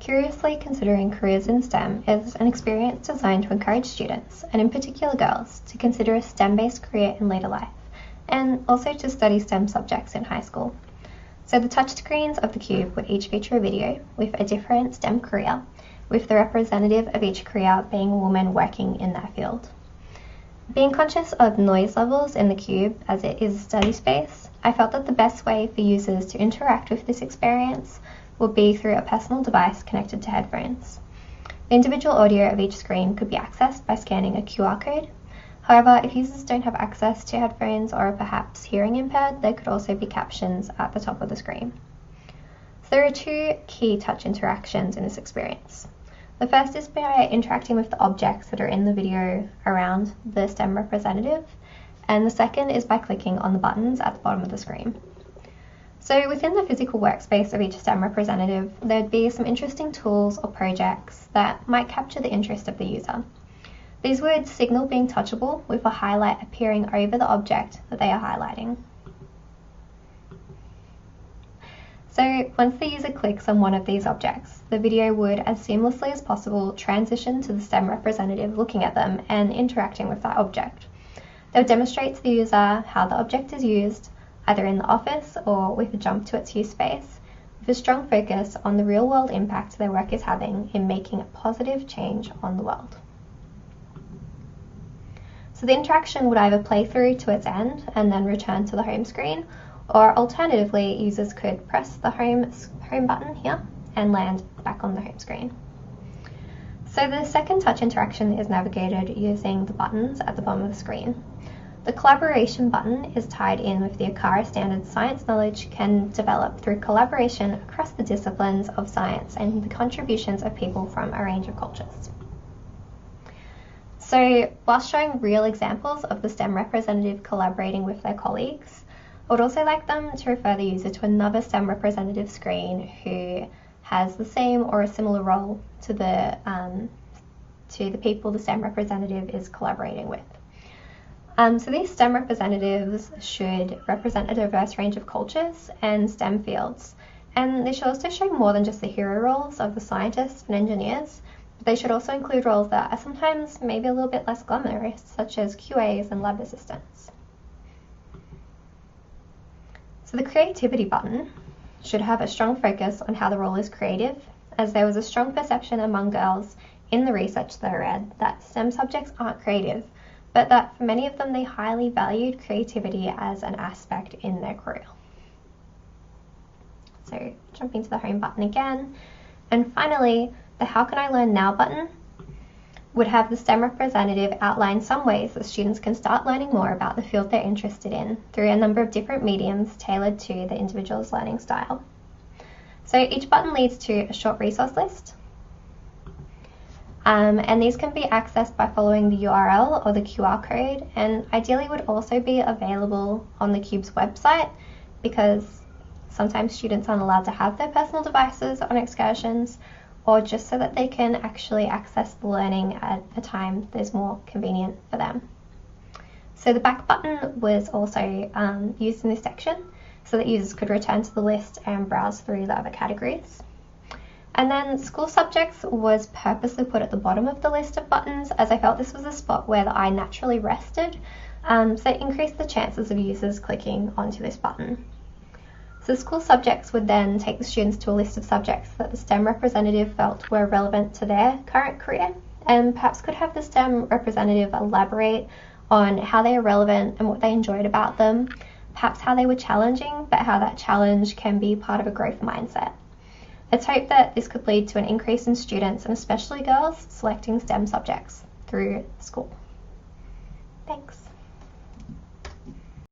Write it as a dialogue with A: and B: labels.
A: Curiously Considering Careers in STEM is an experience designed to encourage students, and in particular girls, to consider a STEM-based career in later life, and also to study STEM subjects in high school. So the touchscreens of the cube would each feature a video with a different STEM career, with the representative of each career being a woman working in that field. Being conscious of noise levels in the cube as it is a study space, I felt that the best way for users to interact with this experience would be through a personal device connected to headphones. The individual audio of each screen could be accessed by scanning a QR code. However, if users don't have access to headphones or are perhaps hearing impaired, there could also be captions at the top of the screen. So there are two key touch interactions in this experience. The first is by interacting with the objects that are in the video around the STEM representative, and the second is by clicking on the buttons at the bottom of the screen. So within the physical workspace of each STEM representative, there'd be some interesting tools or projects that might capture the interest of the user. These would signal being touchable with a highlight appearing over the object that they are highlighting. So once the user clicks on one of these objects, the video would, as seamlessly as possible, transition to the STEM representative looking at them and interacting with that object. They would demonstrate to the user how the object is used, either in the office or with a jump to its use space, with a strong focus on the real-world impact their work is having in making a positive change on the world. So the interaction would either play through to its end and then return to the home screen, or alternatively, users could press the home button here and land back on the home screen. So the second touch interaction is navigated using the buttons at the bottom of the screen. The collaboration button is tied in with the ACARA standard science knowledge can develop through collaboration across the disciplines of science and the contributions of people from a range of cultures. So whilst showing real examples of the STEM representative collaborating with their colleagues, I would also like them to refer the user to another STEM representative screen who has the same or a similar role to the people the STEM representative is collaborating with. So these STEM representatives should represent a diverse range of cultures and STEM fields, and they should also show more than just the hero roles of the scientists and engineers, but they should also include roles that are sometimes maybe a little bit less glamorous, such as QAs and lab assistants. So the creativity button should have a strong focus on how the role is creative, as there was a strong perception among girls in the research that I read that STEM subjects aren't creative, but that for many of them they highly valued creativity as an aspect in their career. So jumping to the home button again, and finally the How Can I Learn Now button would have the STEM representative outline some ways that students can start learning more about the field they're interested in through a number of different mediums tailored to the individual's learning style. So each button leads to a short resource list, and these can be accessed by following the URL or the QR code, and ideally would also be available on the Cube's website, because sometimes students aren't allowed to have their personal devices on excursions, or just so that they can actually access the learning at a time that is more convenient for them. So the back button was also used in this section so that users could return to the list and browse through the other categories. And then school subjects was purposely put at the bottom of the list of buttons, as I felt this was a spot where the eye naturally rested, so it increased the chances of users clicking onto this button. So school subjects would then take the students to a list of subjects that the STEM representative felt were relevant to their current career, and perhaps could have the STEM representative elaborate on how they are relevant and what they enjoyed about them, perhaps how they were challenging, but how that challenge can be part of a growth mindset. It's hoped that this could lead to an increase in students, and especially girls, selecting STEM subjects through school. Thanks.